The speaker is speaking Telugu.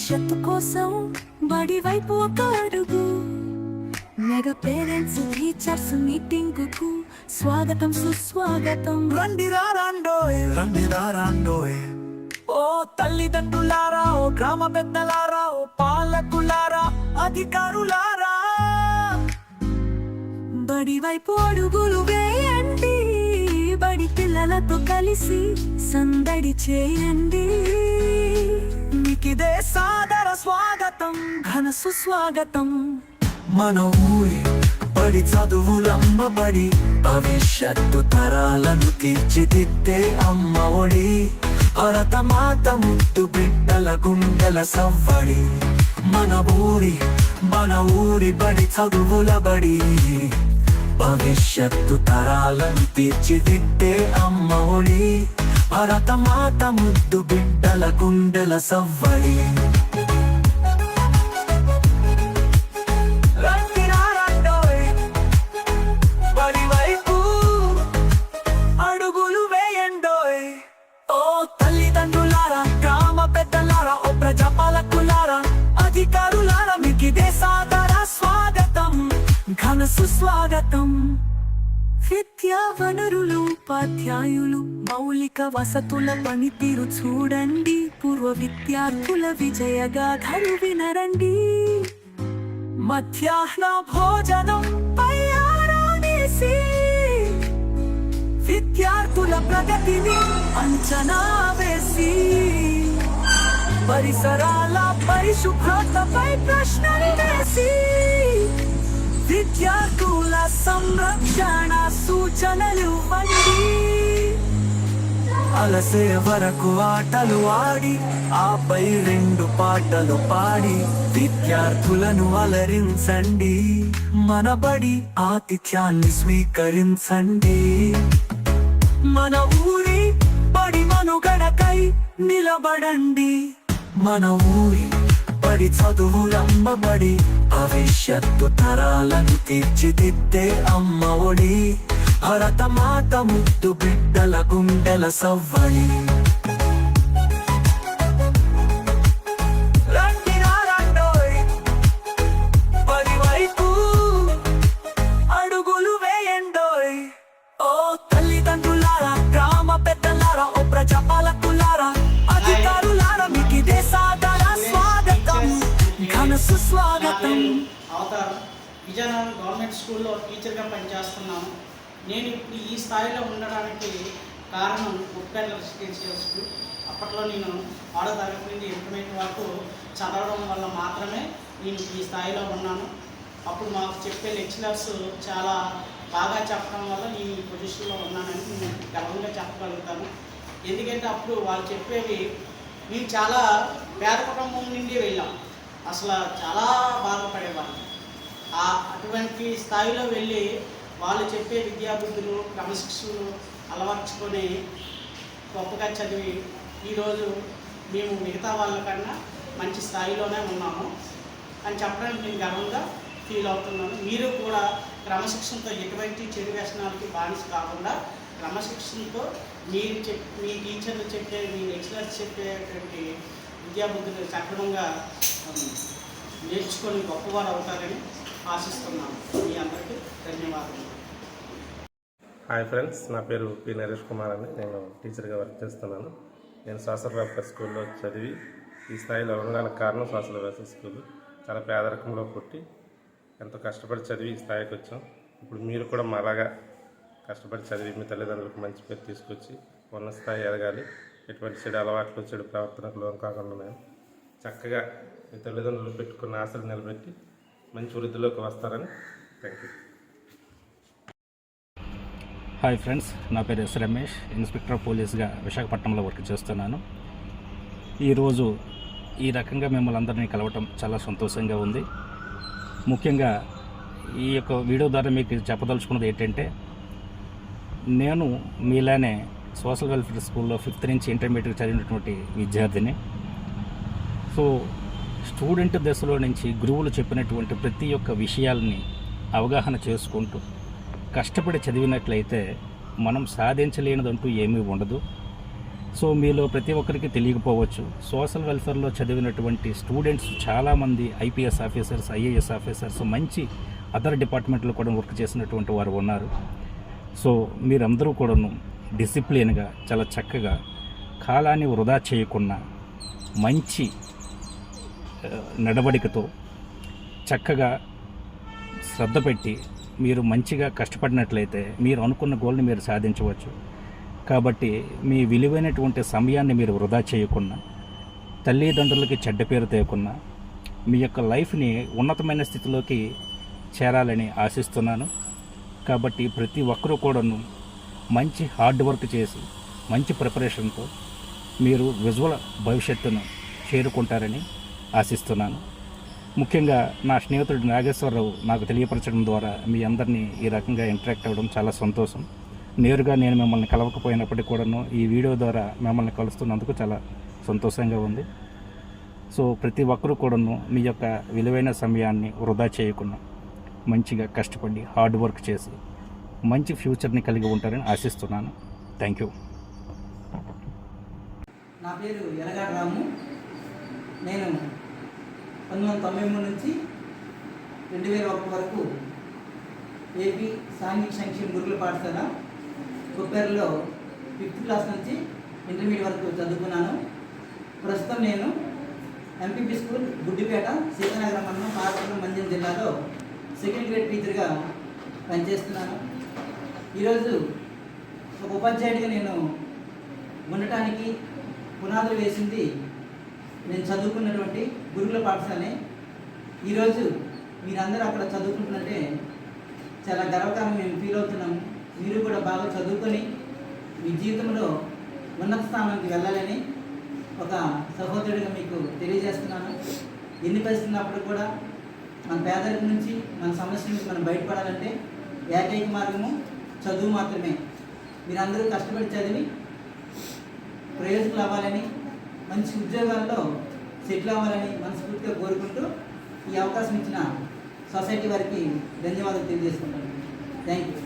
భవిష్యత్తు కోసం బడి వైపు ఒక అడుగు. మెగా పేరెంట్స్ టీచర్స్ మీటింగ్ కు స్వాగతం సుస్వాగతం. రండిరా రాండోయ్, రండిరా రాండోయ్. ఓ తల్లిదండ్రులారా, ఓ గ్రామ పెద్దలారా, ఓ పాలకులారా, అధికారులారా, బడి వైపు అడుగులు వేయండి. బడి పిల్లలతో కలిసి సందడి చేయండి. మీకిదే సాదర స్వాగతం, ఘన సుస్వాగతం. మన ఊరి బడి చదువులమ్మ బడి, భవిష్యత్తు తరాలను తీర్చిదిద్దే అమ్మ ఒడి. భరతమాత ముద్దు బిడ్డల గుండెల సవ్వడి. మన ఊరి బడి చదువుల బడి, భవిష్యత్తు తరాలను తీర్చిదిద్దే అమ్మ ఒడి. భరతమాత ముద్దు బిడ్డల గుండెల సవ్వడి. అధికారులారా, మీకిదే సాదర స్వాగతం, ఘన సుస్వాగతం. విద్యా వనరులు, ఉపాధ్యాయులు, మౌలిక వసతుల పనితీరు చూడండి. పూర్వ విద్యార్థుల విజయగాథలు వినరండి. మధ్యాహ్న భోజనం పై ఆరామేసి, విద్యార్థుల ప్రగతిని అంచనా వేసి, పరిసరాల పరిశుభ్రతపై ప్రశ్నలు వేసి, విద్యార్థుల సంరక్షణ సూచనలు ఇవ్వండి. అలసే వరకు ఆటలు ఆడి, ఆపై 2 పాటలు పాడి, విద్యార్థులను అలరించండి. మన బడి ఆతిథ్యాన్ని స్వీకరించండి. మన ఊరి బడి మనుగడకై నిలబడండి. మన ఊరి బడి చదువులమ్మ బడి, భవిష్యత్తు తరాలను తీర్చిదిద్దే అమ్మ ఒడి. భరతమాత ముద్దు బిడ్డల గుండెల సవ్వడి. రండిరా రాండోయ్, బడి వైపు అడుగులు వేయండోయ్. ఓ తల్లిదండ్రులారా, గ్రామ పెద్దలారా, ఓ ప్రజాపాలకులారా, అధికారులారా, మీకిదే సాదర స్వాగతం, ఘన సుస్వాగతం. అవతారం విజయనగరం గవర్నమెంట్ స్కూల్లో టీచర్గా పనిచేస్తున్నాను. నేను ఇప్పుడు ఈ స్థాయిలో ఉండడానికి కారణం ముప్పేట రెసిడెన్షియల్ స్కూల్. అప్పట్లో నేను 6వ తరగతి నుండి 8వ వరకు చదవడం వల్ల మాత్రమే నేను ఈ స్థాయిలో ఉన్నాను. అప్పుడు మాకు చెప్పే లెక్చరర్స్ చాలా బాగా చెప్పడం వల్ల నేను ఈ పొజిషన్లో ఉన్నానని నేను గర్వంగా చెప్పగలుగుతాను. ఎందుకంటే అప్పుడు వాళ్ళు చెప్పేవి, మేము చాలా పేద కుటుంబం నుండి వెళ్ళాం, అసలు చాలా బాధపడేవాళ్ళం. అటువంటి స్థాయిలో వెళ్ళి వాళ్ళు చెప్పే విద్యాబుద్ధులు, క్రమశిక్షణలు అలవర్చుకొని గొప్పగా చదివి ఈరోజు మేము మిగతా వాళ్ళకన్నా మంచి స్థాయిలోనే ఉన్నాము అని చెప్పడానికి నేను గర్వంగా ఫీల్ అవుతున్నాను. మీరు కూడా క్రమశిక్షణతో ఎటువంటి చెడు వ్యసనాలకి బానిస కాకుండా క్రమశిక్షణతో మీ టీచర్లు చెప్పే, మీ లెక్చరర్స్ చెప్పేటువంటి విద్యాబుద్ధులు సక్రమంగా నేర్చుకొని గొప్పవారు అవుతారని ఆశిస్తున్నాను. మీ అందరికీ ధన్యవాదాలు. హాయ్ ఫ్రెండ్స్, నా పేరు పి నరేష్ కుమార్ అని, నేను టీచర్గా వర్క్ చేస్తున్నాను. నేను శాసనరావు స్కూల్లో చదివి ఈ స్థాయిలో ఉండడానికి కారణం శాసనరావు స్కూల్. చాలా పేదరికంలో పుట్టి ఎంతో కష్టపడి చదివి ఈ స్థాయికి వచ్చాం. ఇప్పుడు మీరు కూడా మాలాగా కష్టపడి చదివి మీ తల్లిదండ్రులకు మంచి పేరు తీసుకొచ్చి ఉన్న స్థాయి ఎదగాలి. ఎటువంటి చెడు అలవాట్లు, చెడు ప్రవర్తనకు లోను కాకుండా మేము చక్కగా మీ తల్లిదండ్రులు పెట్టుకున్న ఆశలు నిలబెట్టి మంచి వృద్ధిలోకి వస్తారని. Thank you. హాయ్ ఫ్రెండ్స్, నా పేరు ఎస్ రమేష్, ఇన్స్పెక్టర్ పోలీస్గా విశాఖపట్నంలో వర్క్ చేస్తున్నాను. ఈరోజు ఈ రకంగా మిమ్మల్ని అందరినీ కలవటం చాలా సంతోషంగా ఉంది. ముఖ్యంగా ఈ యొక్క వీడియో ద్వారా మీకు చెప్పదలుచుకున్నది ఏంటంటే, నేను మీలానే సోషల్ వెల్ఫేర్ స్కూల్లో 5th నుంచి ఇంటర్మీడియట్ చదివినటువంటి విద్యార్థిని. సో స్టూడెంట్ దశలో నుంచి గురువులు చెప్పినటువంటి ప్రతి ఒక్క విషయాల్ని అవగాహన చేసుకుంటూ కష్టపడి చదివినట్లయితే మనం సాధించలేనిదంటూ ఏమీ ఉండదు. సో మీలో ప్రతి ఒక్కరికి తెలియకపోవచ్చు, సోషల్ వెల్ఫేర్లో చదివినటువంటి స్టూడెంట్స్ చాలామంది ఐపీఎస్ ఆఫీసర్స్, ఐఏఎస్ ఆఫీసర్స్, మంచి అదర్ డిపార్ట్మెంట్లో కూడా వర్క్ చేసినటువంటి వారు ఉన్నారు. సో మీరందరూ కూడాను డిసిప్లిన్గా చాలా చక్కగా కాలాన్ని వృధా చేయకుండా మంచి నడవడికతో చక్కగా శ్రద్ధ పెట్టి మీరు మంచిగా కష్టపడినట్లయితే మీరు అనుకున్న గోల్ని మీరు సాధించవచ్చు. కాబట్టి మీ విలువైనటువంటి సమయాన్ని మీరు వృధా చేయకుండా, తల్లిదండ్రులకి చెడ్డ పేరు తేయకుండా మీ యొక్క లైఫ్ని ఉన్నతమైన స్థితిలోకి చేరాలని ఆశిస్తున్నాను. కాబట్టి ప్రతి ఒక్కరూ కూడాను మంచి హార్డ్ వర్క్ చేసి మంచి ప్రిపరేషన్తో మీరు విజువల్ భవిష్యత్తును చేరుకుంటారని ఆశిస్తున్నాను. ముఖ్యంగా నా స్నేహితుడు నాగేశ్వరరావు నాకు తెలియపరచడం ద్వారా మీ అందరినీ ఈ రకంగా ఇంటరాక్ట్ అవ్వడం చాలా సంతోషం. నేరుగా నేను మిమ్మల్ని కలవకపోయినప్పటికీ కూడాను ఈ వీడియో ద్వారా మిమ్మల్ని కలుస్తున్నందుకు చాలా సంతోషంగా ఉంది. సో ప్రతి ఒక్కరూ కూడాను మీ యొక్క విలువైన సమయాన్ని వృధా చేయకుండా మంచిగా కష్టపడి హార్డ్ వర్క్ చేసి మంచి ఫ్యూచర్ని కలిగి ఉంటారని ఆశిస్తున్నాను. Thank you. నా పేరు ఎలగాడు రాము. నేను 1993 నుంచి 2001 వరకు ఏపీ సాంఘిక సంక్షేమ గురుకుల పాఠశాల కొప్పేరులో 5th క్లాస్ నుంచి ఇంటర్మీడియట్ వరకు చదువుకున్నాను. ప్రస్తుతం నేను ఎంపీపీ స్కూల్ గుడ్డిపేట, సీతానగరం మండలం, పార్వతీపురం మంజం జిల్లాలో 2nd గ్రేడ్ టీచర్గా పనిచేస్తున్నాను. ఈరోజు ఒక ఉపాధ్యాయుడిగా నేను ఉండటానికి పునాదులు వేసింది నేను చదువుకున్నటువంటి గురుకుల పాఠశాలే. ఈరోజు మీరందరూ అక్కడ చదువుకుంటున్నట్టే చాలా గర్వకారం మేము ఫీల్ అవుతున్నాము. మీరు కూడా బాగా చదువుకొని మీ జీవితంలో ఉన్నత స్థానానికి వెళ్ళాలని ఒక సహోదరుడిగా మీకు తెలియజేస్తున్నాను. ఎన్ని పరిస్థితున్నప్పుడు కూడా మన పేదరికం నుంచి, మన సమస్య నుంచి మనం బయటపడాలంటే ఏకైక మార్గము చదువు మాత్రమే. మీరందరూ కష్టపడి చదివి ప్రయోజకులు అవ్వాలని, మంచి ఉద్యోగాల్లో సెటిల్ అవ్వాలని మనస్ఫూర్తిగా కోరుకుంటూ ఈ అవకాశం ఇచ్చిన సొసైటీ వారికి ధన్యవాదాలు తెలియజేసుకుంటాను. Thank you.